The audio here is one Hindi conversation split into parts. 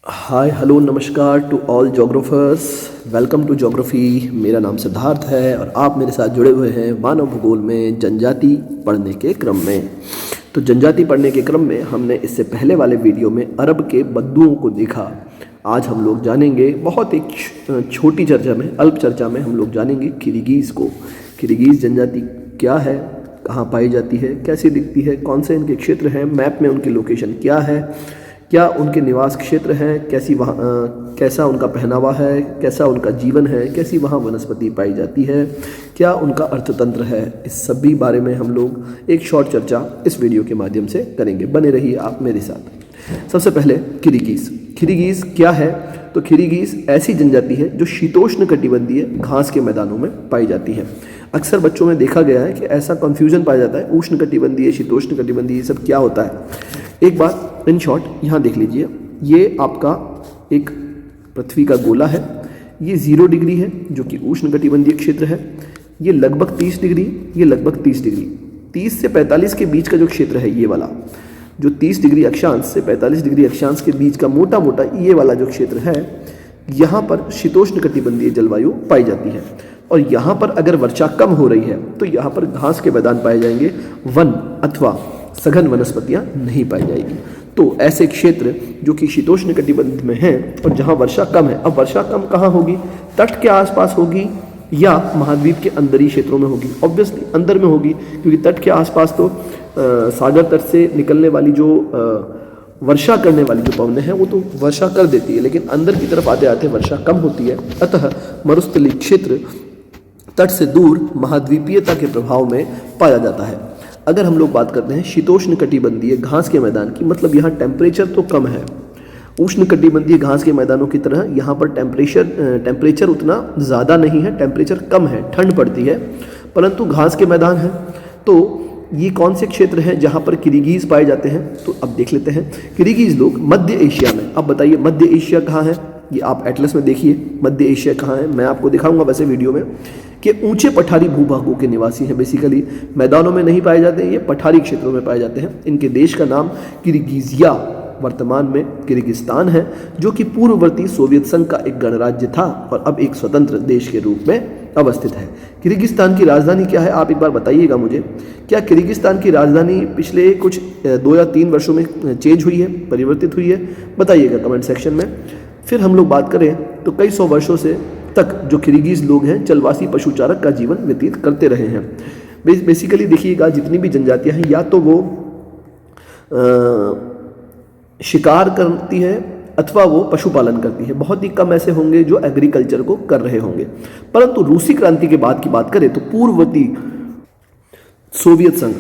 हाय हेलो नमस्कार to all geographers. Welcome to geography. मेरा नाम सिद्धार्थ है और आप मेरे साथ जुड़े हुए हैं मानव भूगोल में जनजाति पढ़ने के क्रम में। तो जनजाति पढ़ने के क्रम में हमने इससे पहले वाले वीडियो में अरब के बद्दुओं को देखा। आज हम लोग जानेंगे बहुत एक छोटी चर्चा में, अल्प चर्चा में हम लोग जानेंगे किर्गिज़ को। किर्गिज़ जनजाति क्या है, कहाँ पाई जाती है, कैसी दिखती है, कौन से इनके क्षेत्र हैं, मैप में उनकी लोकेशन क्या है, क्या उनके निवास क्षेत्र हैं, कैसा उनका पहनावा है, कैसा उनका जीवन है, कैसी वहाँ वनस्पति पाई जाती है, क्या उनका अर्थतंत्र है। इस सभी बारे में हम लोग एक शॉर्ट चर्चा इस वीडियो के माध्यम से करेंगे। बने रहिए आप मेरे साथ। सबसे पहले किर्गिज़। किर्गिज़ क्या है? तो किर्गिज़ ऐसी जनजाति है जो शीतोष्ण कटिबंधीय घास के मैदानों में पाई जाती है। अक्सर बच्चों में देखा गया है कि ऐसा कन्फ्यूजन पाया जाता है, उष्ण कटिबंधीय, शीतोष्ण कटिबंधीय, ये सब क्या होता है। एक बात इन शॉर्ट यहाँ देख लीजिए, ये आपका एक पृथ्वी का गोला है। ये 0 डिग्री है जो कि उष्ण कटिबंधीय क्षेत्र है। ये लगभग 30 डिग्री, ये लगभग 30 डिग्री, 30 से 45 के बीच का जो क्षेत्र है, ये वाला जो 30 डिग्री अक्षांश से 45 डिग्री अक्षांश के बीच का मोटा मोटा ये वाला जो क्षेत्र है, यहाँ पर शीतोष्ण कटिबंधीय जलवायु पाई जाती है। और यहाँ पर अगर वर्षा कम हो रही है तो यहाँ पर घास के मैदान पाए जाएंगे, वन अथवा सघन वनस्पतियाँ नहीं पाई जाएगी। तो ऐसे क्षेत्र जो कि शीतोष्ण कटिबंध में हैं और जहाँ वर्षा कम है, अब वर्षा कम कहाँ होगी? तट के आसपास होगी या महाद्वीप के अंदरी क्षेत्रों में होगी? ऑब्वियसली अंदर में होगी, क्योंकि तट के आसपास तो सागर तट से निकलने वाली जो वर्षा करने वाली जो पवनें हैं वो तो वर्षा कर देती है, लेकिन अंदर की तरफ आते आते वर्षा कम होती है। अतः मरुस्थलीय क्षेत्र तट से दूर महाद्वीपीयता के प्रभाव में पाया जाता है। अगर हम लोग बात करते हैं शीतोष्ण कटिबंधीय घास के मैदान की, मतलब यहाँ टेम्परेचर तो कम है। उष्ण कटिबंधीय घास के मैदानों की तरह यहाँ पर टेम्परेचर उतना ज़्यादा नहीं है, टेम्परेचर कम है, ठंड पड़ती है, परंतु घास के मैदान हैं। तो ये कौन से क्षेत्र हैं जहाँ पर किर्गिज़ पाए जाते हैं? तो अब देख लेते हैं। किर्गिज़ लोग मध्य एशिया में, अब बताइए मध्य एशिया कहाँ है? ये आप एटलस में देखिए मध्य एशिया कहाँ है। मैं आपको दिखाऊंगा वैसे वीडियो में कि ऊंचे पठारी भूभागों के निवासी हैं। बेसिकली मैदानों में नहीं पाए जाते हैं, ये पठारी क्षेत्रों में पाए जाते हैं। इनके देश का नाम किर्गिजिया, वर्तमान में किर्गिस्तान है, जो कि पूर्ववर्ती सोवियत संघ का एक गणराज्य था और अब एक स्वतंत्र देश के रूप में अवस्थित है। किर्गिस्तान की राजधानी क्या है? आप एक बार बताइएगा मुझे। क्या किर्गिस्तान की राजधानी पिछले कुछ 2 या 3 वर्षों में चेंज हुई है, परिवर्तित हुई है? बताइएगा कमेंट सेक्शन में। फिर हम लोग बात करें तो कई सौ वर्षों से तक जो किर्गिज़ लोग हैं चलवासी पशुचारक का जीवन व्यतीत करते रहे हैं। बेसिकली देखिएगा, जितनी भी जनजातियां हैं या तो वो शिकार करती है अथवा वो पशुपालन करती है। बहुत ही कम ऐसे होंगे जो एग्रीकल्चर को कर रहे होंगे। परंतु रूसी क्रांति के बाद की बात करें तो पूर्ववर्ती सोवियत संघ,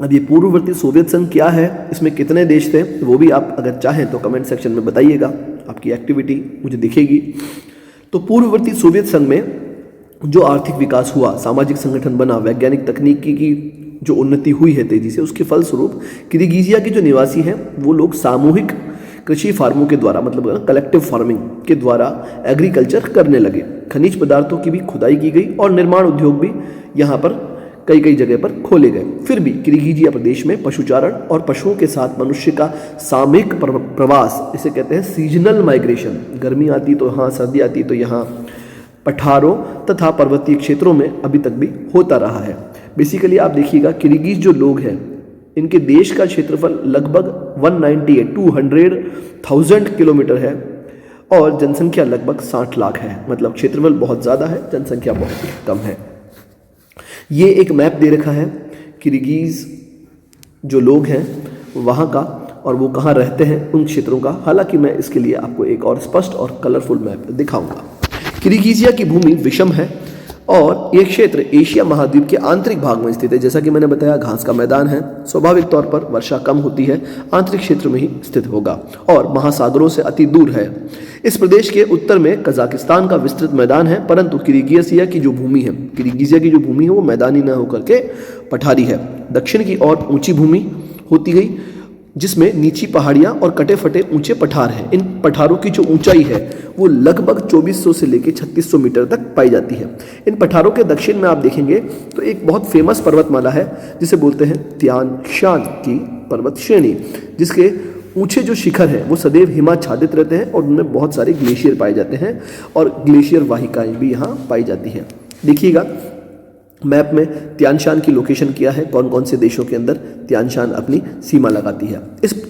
अब ये पूर्ववर्ती सोवियत संघ क्या है, इसमें कितने देश थे, वो भी आप अगर चाहें तो कमेंट सेक्शन में बताइएगा, आपकी एक्टिविटी मुझे दिखेगी। तो पूर्ववर्ती सोवियत संघ में जो आर्थिक विकास हुआ, सामाजिक संगठन बना, वैज्ञानिक तकनीकी की जो उन्नति हुई है तेजी से, उसके फलस्वरूप किर्गिजिया के जो निवासी हैं वो लोग सामूहिक कृषि फार्मों के द्वारा, मतलब कलेक्टिव फार्मिंग के द्वारा एग्रीकल्चर करने लगे। खनिज पदार्थों की भी खुदाई की गई और निर्माण उद्योग भी यहाँ पर कई जगह पर खोले गए। फिर भी किर्गिजिया प्रदेश में पशुचारण और पशुओं के साथ मनुष्य का सामूहिक प्रवास, इसे कहते हैं सीजनल माइग्रेशन, गर्मी आती तो यहाँ, सर्दी आती तो यहाँ, पठारों तथा पर्वतीय क्षेत्रों में अभी तक भी होता रहा है। बेसिकली आप देखिएगा, किर्गिज़ जो लोग हैं इनके देश का क्षेत्रफल लगभग 200,000 किलोमीटर है और जनसंख्या लगभग 60 लाख है। मतलब क्षेत्रफल बहुत ज़्यादा है, जनसंख्या बहुत कम है। ये एक मैप दे रखा है किर्गिज़ जो लोग हैं वहाँ का, और वो कहाँ रहते हैं उन क्षेत्रों का। हालांकि मैं इसके लिए आपको एक और स्पष्ट और कलरफुल मैप दिखाऊंगा। किर्गिजिया की भूमि विषम है और ये क्षेत्र एशिया महाद्वीप के आंतरिक भाग में स्थित है। जैसा कि मैंने बताया, घास का मैदान है, स्वाभाविक तौर पर वर्षा कम होती है, आंतरिक क्षेत्र में ही स्थित होगा और महासागरों से अति दूर है। इस प्रदेश के उत्तर में कजाकिस्तान का विस्तृत मैदान है, परंतु किर्गिजिया की जो भूमि है, किर्गिजिया की जो भूमि है वो मैदानी न होकर के पठारी है। दक्षिण की ओर ऊंची भूमि होती गई जिसमें नीची पहाड़ियां और कटे फटे ऊंचे पठार हैं। इन पठारों की जो ऊंचाई है वो लगभग 2400 से लेकर 3600 मीटर तक पाई जाती है। इन पठारों के दक्षिण में आप देखेंगे तो एक बहुत फेमस पर्वतमाला है जिसे बोलते हैं तियान शान की पर्वत श्रेणी, जिसके ऊंचे जो शिखर हैं वो सदैव हिमाच्छादित रहते हैं और उनमें बहुत सारे ग्लेशियर पाए जाते हैं और ग्लेशियर वाहिकाएं भी यहाँ पाई जाती हैं। देखिएगा मैप में तियान शान की लोकेशन किया है, कौन कौन से देशों के अंदर तियान शान अपनी सीमा लगाती है।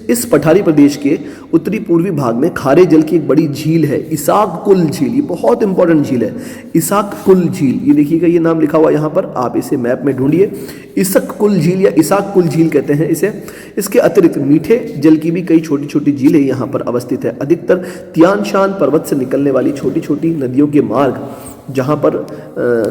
इस पठारी प्रदेश के उत्तरी पूर्वी भाग में खारे जल की एक बड़ी झील है, इसाक कुल झील। ये बहुत इंपॉर्टेंट झील है, इसाक कुल झील। ये देखिएगा, ये नाम लिखा हुआ यहाँ पर, आप इसे मैप में ढूंढिए। इसाक कुल झील या इसाक कुल झील कहते हैं इसे। इसके अतिरिक्त मीठे जल की भी कई छोटी छोटी झीलें यहाँ पर अवस्थित है। अधिकतर तियान शान पर्वत से निकलने वाली छोटी छोटी नदियों के मार्ग जहाँ पर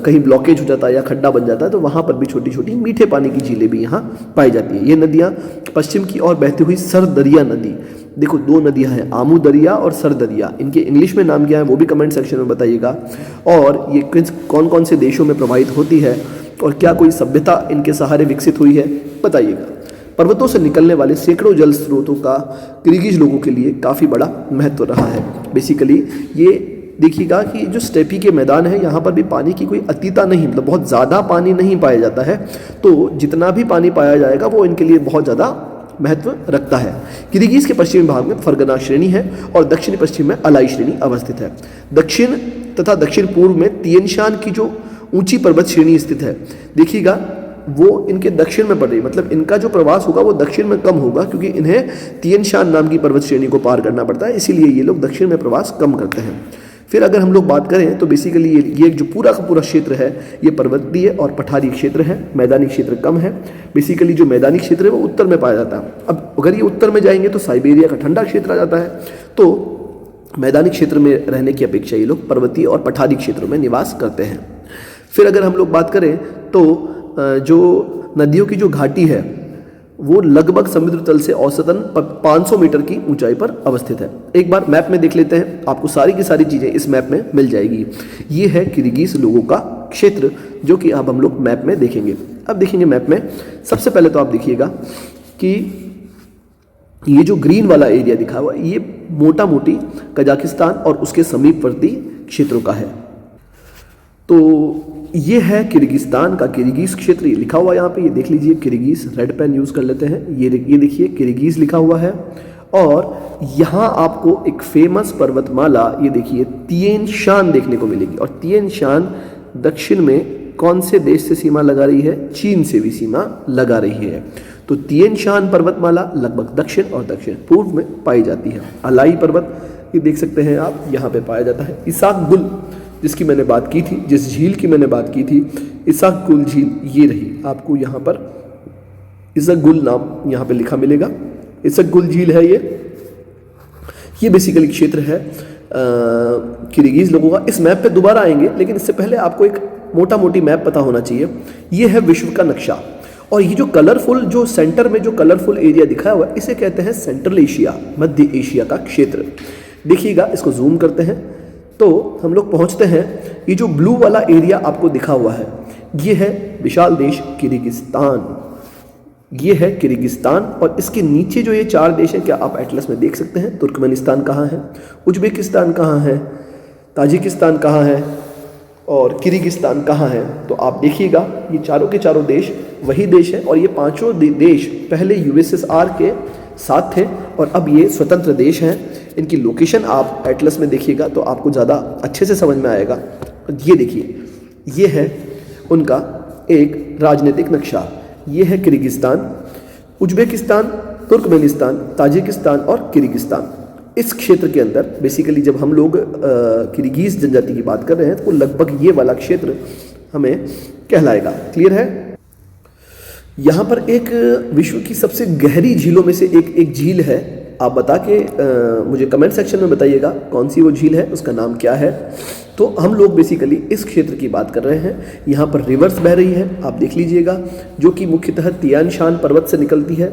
कहीं ब्लॉकेज हो जाता है या खड्डा बन जाता है, तो वहाँ पर भी छोटी छोटी मीठे पानी की झीलें भी यहाँ पाई जाती है। ये नदियाँ पश्चिम की ओर बहती हुई सरदरिया नदी, देखो 2 नदियाँ हैं, आमू दरिया और सरदरिया। इनके इंग्लिश में नाम क्या है वो भी कमेंट सेक्शन में बताइएगा। और ये कौन कौन से देशों में प्रवाहित होती है और क्या कोई सभ्यता इनके सहारे विकसित हुई है बताइएगा। पर्वतों से निकलने वाले सैकड़ों जल स्रोतों का किर्गिज लोगों के लिए काफ़ी बड़ा महत्व रहा है। बेसिकली ये देखिएगा कि जो स्टेपी के मैदान है यहाँ पर भी पानी की कोई अतिता नहीं, मतलब बहुत ज़्यादा पानी नहीं पाया जाता है, तो जितना भी पानी पाया जाएगा वो इनके लिए बहुत ज़्यादा महत्व रखता है। किर्गिज के पश्चिमी भाग में फरगना श्रेणी है और दक्षिणी पश्चिम में अलाई श्रेणी अवस्थित है। दक्षिण तथा दक्षिण पूर्व में तियान शान की जो ऊंची पर्वत श्रेणी स्थित है, देखिएगा वो इनके दक्षिण में पड़ रही है, मतलब इनका जो प्रवास होगा वो दक्षिण में कम होगा क्योंकि इन्हें तियान शान नाम की पर्वत श्रेणी को पार करना पड़ता है, इसीलिए ये लोग दक्षिण में प्रवास कम करते हैं। फिर अगर हम लोग बात करें तो बेसिकली ये जो पूरा का पूरा क्षेत्र है ये पर्वतीय और पठारी क्षेत्र है, मैदानी क्षेत्र कम है। बेसिकली जो मैदानी क्षेत्र है वो उत्तर में पाया जाता है। अब अगर ये उत्तर में जाएंगे तो साइबेरिया का ठंडा क्षेत्र आ जाता है, तो मैदानी क्षेत्र में रहने की अपेक्षा ये लोग पर्वतीय और पठारी क्षेत्रों में निवास करते हैं। फिर अगर हम लोग बात करें तो जो नदियों की जो घाटी है वो लगभग समुद्र तल से औसतन 500 मीटर की ऊंचाई पर अवस्थित है। एक बार मैप में देख लेते हैं, आपको सारी की सारी चीज़ें इस मैप में मिल जाएगी। ये है किर्गिज लोगों का क्षेत्र जो कि अब हम लोग मैप में देखेंगे। अब देखेंगे मैप में, सबसे पहले तो आप देखिएगा कि ये जो ग्रीन वाला एरिया दिखा हुआ ये मोटा मोटी कजाकिस्तान और उसके समीपवर्ती क्षेत्रों का है। तो ये है किर्गिस्तान का किर्गिज क्षेत्र, ये लिखा हुआ यहाँ पे, ये देख लीजिए किर्गिज, रेड पेन यूज़ कर लेते हैं। ये देखिए किर्गिज लिखा हुआ है और यहाँ आपको एक फेमस पर्वतमाला, ये देखिए तियान शान देखने को मिलेगी। और तियान शान दक्षिण में कौन से देश से सीमा लगा रही है? चीन से भी सीमा लगा रही है। तो तियान शान पर्वतमाला लगभग दक्षिण और दक्षिण पूर्व में पाई जाती है। अलाई पर्वत ये देख सकते हैं आप, यहाँ पे पाया जाता है। इसाक गुल जिसकी मैंने बात की थी, जिस झील की मैंने बात की थी, इसाक गुल झील ये रही, आपको यहाँ पर इसाक गुल नाम यहाँ पे लिखा मिलेगा। इसाक गुल झील है ये बेसिकली क्षेत्र है किर्गिज लोगों का। इस मैप पे दोबारा आएंगे, लेकिन इससे पहले आपको एक मोटा मोटी मैप पता होना चाहिए। ये है विश्व का नक्शा और ये जो कलरफुल, जो सेंटर में जो कलरफुल एरिया दिखाया हुआ है इसे कहते हैं सेंट्रल एशिया, मध्य एशिया का क्षेत्र। देखिएगा, इसको जूम करते हैं तो हम लोग पहुंचते हैं। ये जो ब्लू वाला एरिया आपको दिखा हुआ है ये है विशाल देश किर्गिस्तान। ये है किर्गिस्तान और इसके नीचे जो ये 4 देश हैं, क्या आप एटलस में देख सकते हैं? तुर्कमेनिस्तान कहाँ है, उज्बेकिस्तान कहाँ है, ताजिकिस्तान कहाँ है और किर्गिस्तान कहाँ है? तो आप देखिएगा ये चारों के चारों देश वही देश है और ये 5 देश पहले यूएसएसआर के साथ थे और अब ये स्वतंत्र देश हैं। इनकी लोकेशन आप एटलस में देखिएगा तो आपको ज़्यादा अच्छे से समझ में आएगा। ये देखिए, ये है उनका एक राजनीतिक नक्शा। ये है किर्गिस्तान, उज्बेकिस्तान, तुर्कमेनिस्तान, ताजिकिस्तान और किर्गिस्तान। इस क्षेत्र के अंदर बेसिकली जब हम लोग किर्गिज जनजाति की बात कर रहे हैं तो वो लगभग ये वाला क्षेत्र हमें कहलाएगा। क्लियर है? यहाँ पर एक विश्व की सबसे गहरी झीलों में से एक झील है। आप बता के मुझे कमेंट सेक्शन में बताइएगा कौन सी वो झील है, उसका नाम क्या है। तो हम लोग बेसिकली इस क्षेत्र की बात कर रहे हैं। यहाँ पर रिवर्स बह रही है, आप देख लीजिएगा, जो कि मुख्यतः तियान शान पर्वत से निकलती है।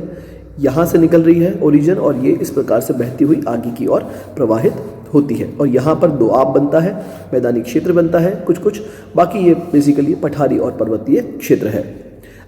यहाँ से निकल रही है ओरिजिन और ये इस प्रकार से बहती हुई आगे की ओर प्रवाहित होती है। और यहाँ पर दोआब बनता है, मैदानी क्षेत्र बनता है कुछ कुछ, बाकी ये बेसिकली पठारी और पर्वतीय क्षेत्र है।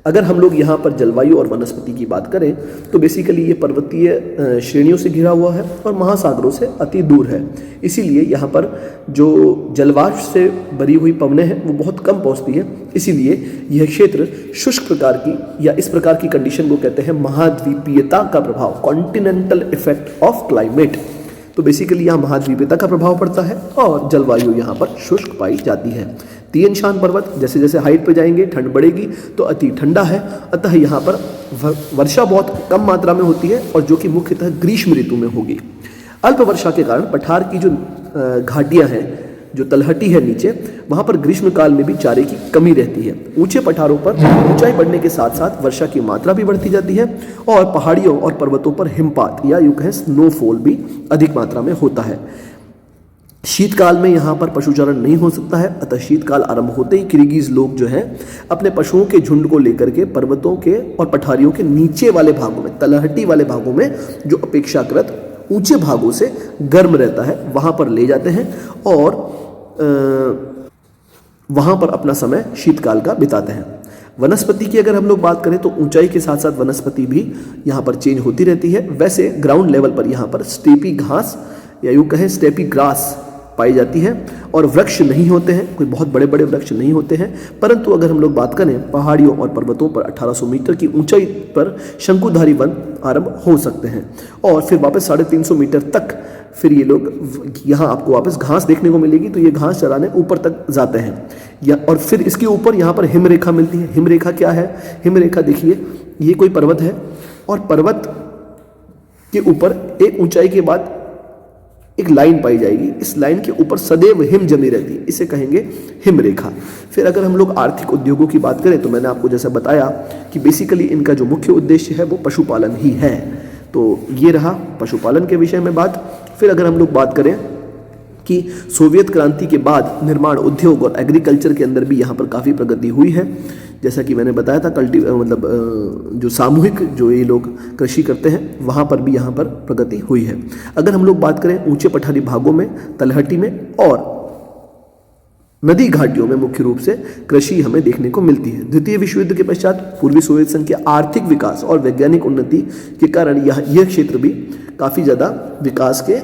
अगर हम लोग यहाँ पर जलवायु और वनस्पति की बात करें तो बेसिकली ये पर्वतीय श्रेणियों से घिरा हुआ है और महासागरों से अति दूर है। इसीलिए यहाँ पर जो जलवाष्प से भरी हुई पवनें हैं वो बहुत कम पहुँचती है। इसीलिए यह क्षेत्र शुष्क प्रकार की या इस प्रकार की कंडीशन को कहते हैं महाद्वीपीयता का प्रभाव, कॉन्टिनेंटल इफेक्ट ऑफ क्लाइमेट। तो बेसिकली यहाँ महाद्वीपीयता का प्रभाव पड़ता है और जलवायु यहाँ पर शुष्क पाई जाती है। तिएन शान पर्वत जैसे जैसे हाइट पे जाएंगे ठंड बढ़ेगी तो अति ठंडा है, अतः यहाँ पर वर्षा बहुत कम मात्रा में होती है और जो कि मुख्यतः ग्रीष्म ऋतु में होगी। अल्प वर्षा के कारण पठार की जो घाटियाँ हैं, जो तलहटी है नीचे, वहाँ पर ग्रीष्म काल में भी चारे की कमी रहती है। ऊंचे पठारों पर ऊंचाई बढ़ने के साथ साथ वर्षा की मात्रा भी बढ़ती जाती है और पहाड़ियों और पर्वतों पर हिमपात या यूं कहें स्नोफॉल भी अधिक मात्रा में होता है। शीतकाल में यहाँ पर पशुचारण नहीं हो सकता है, अतः शीतकाल आरंभ होते ही किर्गिज लोग जो हैं अपने पशुओं के झुंड को लेकर के पर्वतों के और पठारियों के नीचे वाले भागों में, तलहटी वाले भागों में जो अपेक्षाकृत ऊंचे भागों से गर्म रहता है वहाँ पर ले जाते हैं और वहाँ पर अपना समय शीतकाल का बिताते हैं। वनस्पति की अगर हम लोग बात करें तो ऊंचाई के साथ साथ वनस्पति भी यहाँ पर चेंज होती रहती है। वैसे ग्राउंड लेवल पर यहाँ पर स्टेपी घास या यूँ कहें स्टेपी ग्रास पाई जाती है और वृक्ष नहीं होते हैं, कोई बहुत बड़े बड़े वृक्ष नहीं होते हैं। परंतु अगर हम लोग बात करें पहाड़ियों और पर्वतों पर 1800 मीटर की ऊंचाई पर शंकुधारी वन आरंभ हो सकते हैं और फिर वापस 350 मीटर तक फिर ये लोग यहाँ आपको वापस घास देखने को मिलेगी। तो ये घास चराने ऊपर तक जाते हैं या और फिर इसके ऊपर यहाँ पर हिमरेखा मिलती है। हिमरेखा क्या है? हिमरेखा देखिए, ये कोई पर्वत है और पर्वत के ऊपर एक ऊंचाई के बाद एक लाइन पाई जाएगी। इस लाइन के ऊपर सदैव हिम जमी रहती है, इसे कहेंगे हिमरेखा। फिर अगर हम लोग आर्थिक उद्योगों की बात करें तो मैंने आपको जैसा बताया कि बेसिकली इनका जो मुख्य उद्देश्य है वो पशुपालन ही है। तो ये रहा पशुपालन के विषय में बात। फिर अगर हम लोग बात करें कि सोवियत क्रांति के बाद निर्माण उद्योग और एग्रीकल्चर के अंदर भी यहाँ पर काफ़ी प्रगति हुई है। जैसा कि मैंने बताया था जो सामूहिक जो ये लोग कृषि करते हैं वहाँ पर भी यहाँ पर प्रगति हुई है। अगर हम लोग बात करें ऊंचे पठारी भागों में, तलहटी में और नदी घाटियों में मुख्य रूप से कृषि हमें देखने को मिलती है। द्वितीय विश्व युद्ध के पश्चात पूर्वी सोवियत संघ के आर्थिक विकास और वैज्ञानिक उन्नति के कारण यह क्षेत्र भी काफ़ी ज़्यादा विकास के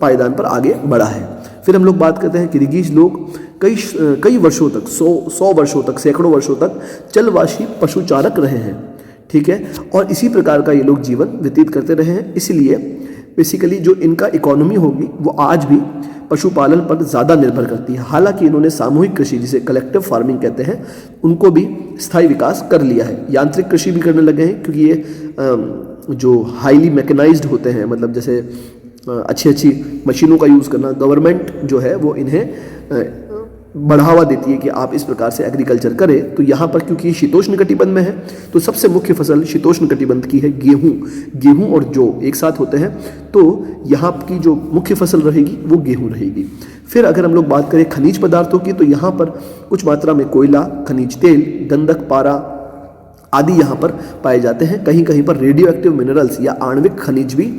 पायदान पर आगे बढ़ा है। फिर हम लोग बात करते हैं किर्गिज लोग कई वर्षों तक, 100 वर्षों तक, सैकड़ों वर्षों तक चलवासी पशुचारक रहे हैं, ठीक है, और इसी प्रकार का ये लोग जीवन व्यतीत करते रहे हैं। इसलिए बेसिकली जो इनका इकोनॉमी होगी वो आज भी पशुपालन पर ज़्यादा निर्भर करती है। हालांकि इन्होंने सामूहिक कृषि, जिसे कलेक्टिव फार्मिंग कहते हैं, उनको भी स्थायी विकास कर लिया है। यांत्रिक कृषि भी करने लगे हैं क्योंकि ये जो हाईली मैकेनाइज्ड होते हैं, मतलब जैसे अच्छी मशीनों का यूज़ करना, गवर्नमेंट जो है वो इन्हें बढ़ावा देती है कि आप इस प्रकार से एग्रीकल्चर करें। तो यहाँ पर क्योंकि शीतोष्ण कटिबंध में है तो सबसे मुख्य फसल शीतोष्ण कटिबंध की है गेहूँ और जौ एक साथ होते हैं, तो यहाँ की जो मुख्य फसल रहेगी वो गेहूँ रहेगी। फिर अगर हम लोग बात करें खनिज पदार्थों की तो यहाँ पर कुछ मात्रा में कोयला, खनिज तेल, गंधक, पारा आदि यहाँ पर पाए जाते हैं। कहीं कहीं पर रेडियो एक्टिव मिनरल्स या आणविक खनिज भी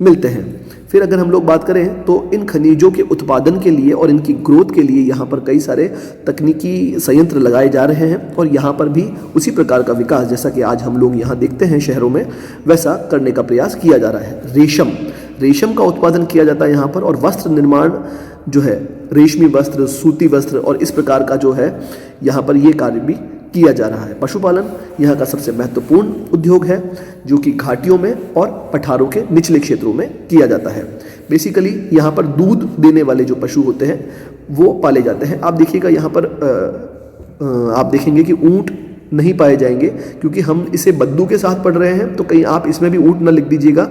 मिलते हैं। फिर अगर हम लोग बात करें तो इन खनिजों के उत्पादन के लिए और इनकी ग्रोथ के लिए यहाँ पर कई सारे तकनीकी संयंत्र लगाए जा रहे हैं और यहाँ पर भी उसी प्रकार का विकास जैसा कि आज हम लोग यहाँ देखते हैं शहरों में, वैसा करने का प्रयास किया जा रहा है। रेशम का उत्पादन किया जाता है यहाँ पर, और वस्त्र निर्माण जो है, रेशमी वस्त्र, सूती वस्त्र और इस प्रकार का जो है यहाँ पर ये कार्य भी किया जा रहा है। पशुपालन यहाँ का सबसे महत्वपूर्ण उद्योग है जो कि घाटियों में और पठारों के निचले क्षेत्रों में किया जाता है। बेसिकली यहाँ पर दूध देने वाले जो पशु होते हैं वो पाले जाते हैं। आप देखिएगा यहाँ पर आप देखेंगे कि ऊँट नहीं पाए जाएंगे क्योंकि हम इसे बद्दू के साथ पढ़ रहे हैं, तो कहीं आप इसमें भी ऊँट न लिख दीजिएगा।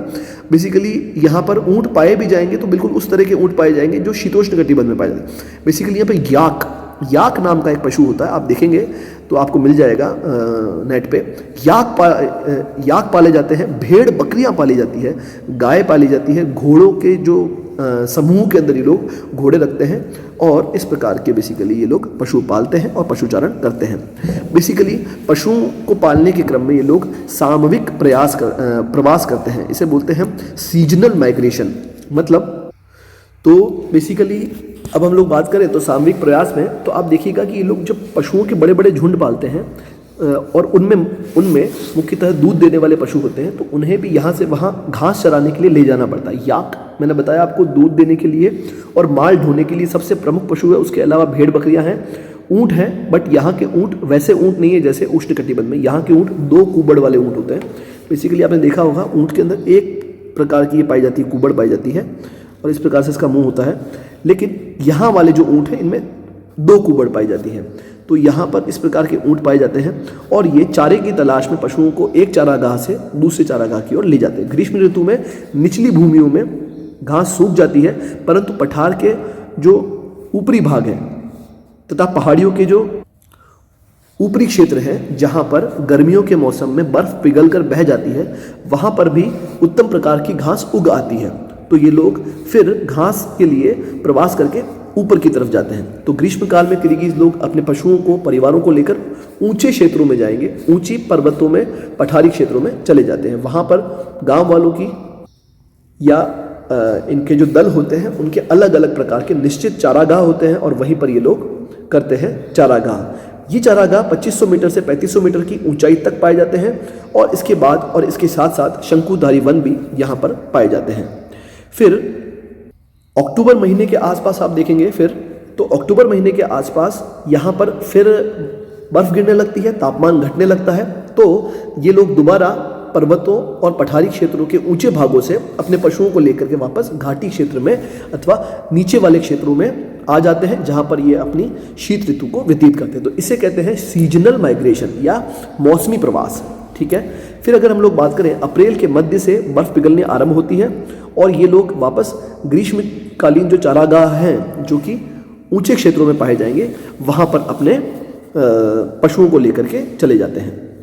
बेसिकली यहाँ पर ऊँट पाए भी जाएंगे तो बिल्कुल उस तरह के ऊँट पाए जाएंगे जो शीतोष्ण कटिबंध में पाए जाते हैं। बेसिकली यहाँ पर याक नाम का एक पशु होता है, आप देखेंगे तो आपको मिल जाएगा नेट पे। याक पाले जाते हैं, भेड़ बकरियां पाली जाती है, गाय पाली जाती है, घोड़ों के जो समूह के अंदर ये लोग घोड़े रखते हैं और इस प्रकार के बेसिकली ये लोग पशु पालते हैं और पशुचारण करते हैं। बेसिकली पशुओं को पालने के क्रम में ये लोग सामूहिक प्रवास करते हैं, इसे बोलते हैं सीजनल माइग्रेशन। मतलब तो बेसिकली अब हम लोग बात करें तो सामूहिक प्रयास में तो आप देखिएगा कि ये लोग जब पशुओं के बड़े बड़े झुंड पालते हैं और उनमें उनमें मुख्यतः दूध देने वाले पशु होते हैं, तो उन्हें भी यहाँ से वहाँ घास चराने के लिए ले जाना पड़ता है। याक मैंने बताया आपको दूध देने के लिए और माल ढोने के लिए सबसे प्रमुख पशु है। उसके अलावा भेड़ बकरियाँ हैं, ऊँट हैं, बट यहाँ के ऊँट वैसे ऊँट नहीं है जैसे उष्णकटिबंध में। यहाँ के ऊँट 2 कुबड़ वाले ऊँट होते हैं। बेसिकली आपने देखा होगा ऊँट के अंदर एक प्रकार की ये पाई जाती है, कुबड़ पाई जाती है, और इस प्रकार से इसका मुंह होता है। लेकिन यहाँ वाले जो ऊँट हैं इनमें 2 कुबड़ पाई जाती है। तो यहाँ पर इस प्रकार के ऊँट पाए जाते हैं और ये चारे की तलाश में पशुओं को एक चारागाह से दूसरे चारागाह की ओर ले जाते हैं। ग्रीष्म ऋतु में निचली भूमियों में घास सूख जाती है, परंतु पठार के जो ऊपरी भाग है तथा पहाड़ियों के जो ऊपरी क्षेत्र है जहाँ पर गर्मियों के मौसम में बर्फ पिघलकर बह जाती है, वहाँ पर भी उत्तम प्रकार की घास उग आती है। तो ये लोग फिर घास के लिए प्रवास करके ऊपर की तरफ जाते हैं। तो ग्रीष्म काल में किर्गिज लोग अपने पशुओं को, परिवारों को लेकर ऊंचे क्षेत्रों में जाएंगे, ऊंची पर्वतों में, पठारी क्षेत्रों में चले जाते हैं। वहाँ पर गांव वालों की या इनके जो दल होते हैं उनके अलग अलग प्रकार के निश्चित चारागाह होते हैं और वहीं पर ये लोग करते हैं चारागाह। ये चारागाह 2500 मीटर से 3500 मीटर की ऊंचाई तक पाए जाते हैं और इसके बाद और इसके साथ साथ शंकुधारी वन भी यहाँ पर पाए जाते हैं। फिर अक्टूबर महीने के आसपास आप देखेंगे तो अक्टूबर महीने के आसपास यहाँ पर फिर बर्फ़ गिरने लगती है, तापमान घटने लगता है। तो ये लोग दोबारा पर्वतों और पठारी क्षेत्रों के ऊंचे भागों से अपने पशुओं को लेकर के वापस घाटी क्षेत्र में अथवा नीचे वाले क्षेत्रों में आ जाते हैं, जहाँ पर ये अपनी शीत ऋतु को व्यतीत करते हैं। तो इसे कहते हैं सीजनल माइग्रेशन या मौसमी प्रवास। ठीक है। फिर अगर हम लोग बात करें, अप्रैल के मध्य से बर्फ़ पिघलने आरंभ होती है और ये लोग वापस ग्रीष्मकालीन जो चारागाह हैं जो कि ऊंचे क्षेत्रों में पाए जाएंगे, वहाँ पर अपने पशुओं को लेकर के चले जाते हैं।